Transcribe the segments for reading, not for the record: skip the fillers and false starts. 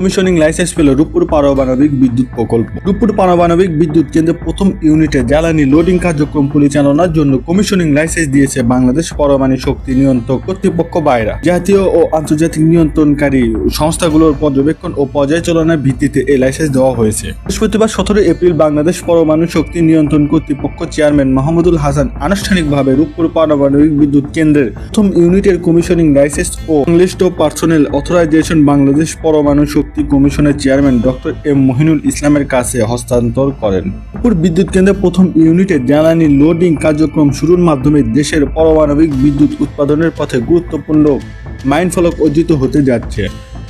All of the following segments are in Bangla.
কমিশনিং লাইসেন্স পেল রূপপুর পারমাণবিক বিদ্যুৎ প্রকল্প। রূপপুর পারমাণবিক বিদ্যুৎ কেন্দ্রের প্রথম ইউনিটে জ্বালানি লোডিং কার্যক্রম পরিচালনার জন্য কমিশনিং লাইসেন্স দিয়েছে বাংলাদেশ পরমাণু শক্তি নিয়ন্ত্রক কর্তৃপক্ষ বাইরা। জাতীয় ও আন্তর্জাতিক নিয়ন্ত্রণকারী সংস্থাগুলোর পর্যবেক্ষণ ও পর্যালোচনার ভিত্তিতে এই লাইসেন্স দেওয়া হয়েছে। বৃহস্পতিবার 17 এপ্রিল বাংলাদেশ পরমাণু শক্তি নিয়ন্ত্রণ কর্তৃপক্ষ চেয়ারম্যান মাহমুদুল হাসান আনুষ্ঠানিকভাবে রূপপুর পারমাণবিক বিদ্যুৎ কেন্দ্রের প্রথম ইউনিটের কমিশনিং লাইসেন্স ও সংশ্লিষ্ট পার্সোনেল অথরাইজেশন বাংলাদেশ পরমাণু শক্তি কমিশনের চেয়ারম্যান ডক্টর এম মহিনুল ইসলামের কাছে হস্তান্তর করেন। রূপপুর বিদ্যুৎ কেন্দ্রের প্রথম ইউনিটে জ্বালানি লোডিং কার্যক্রম শুরুর মাধ্যমে দেশের পারমাণবিক বিদ্যুৎ উৎপাদনের পথে গুরুত্বপূর্ণ মাইলফলক অর্জিত হতে যাচ্ছে।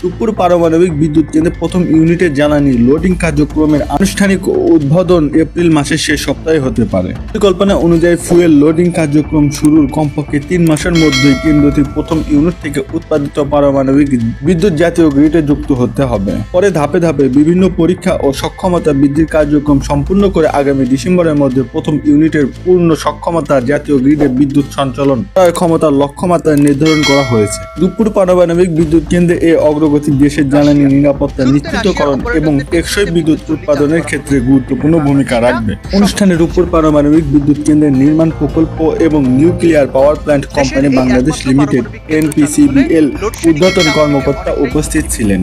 রূপপুর পারমাণবিক বিদ্যুৎ কেন্দ্রের প্রথম ইউনিটে জ্বালানি লোডিং কার্যক্রমের আনুষ্ঠানিক উদ্বোধন এপ্রিল মাসের শেষ সপ্তাহে হতে পারে। পরিকল্পনা অনুযায়ী ফুয়েল লোডিং কার্যক্রম শুরুর কমপক্ষে 3 মাসের মধ্যেই কেন্দ্রটি প্রথম ইউনিট থেকে উৎপাদিত পারমাণবিক বিদ্যুৎ জাতীয় গ্রিডে যুক্ত হতে হবে। পরে ধাপে ধাপে বিভিন্ন পরীক্ষা ও সক্ষমতা বৃদ্ধির কার্যক্রম সম্পূর্ণ করে আগামী ডিসেম্বরের মধ্যে প্রথম ইউনিটের পূর্ণ সক্ষমতা জাতীয় গ্রিডে বিদ্যুৎ সঞ্চালন করার ক্ষমতার লক্ষ্যমাত্রা নির্ধারণ করা হয়েছে। রূপপুর পারমাণবিক বিদ্যুৎ কেন্দ্রে এই অগ্রগতি দেশের জ্বালানি নিরাপত্তা নিশ্চিতকরণ এবং টেকসই বিদ্যুৎ উৎপাদনের ক্ষেত্রে গুরুত্বপূর্ণ ভূমিকা রাখবে। অনুষ্ঠানে রূপপুর পারমাণবিক বিদ্যুৎ কেন্দ্রের নির্মাণ প্রকল্প এবং nuclear power plant company Bangladesh limited NPCBL ঊর্ধ্বতন কর্মকর্তা উপস্থিত ছিলেন।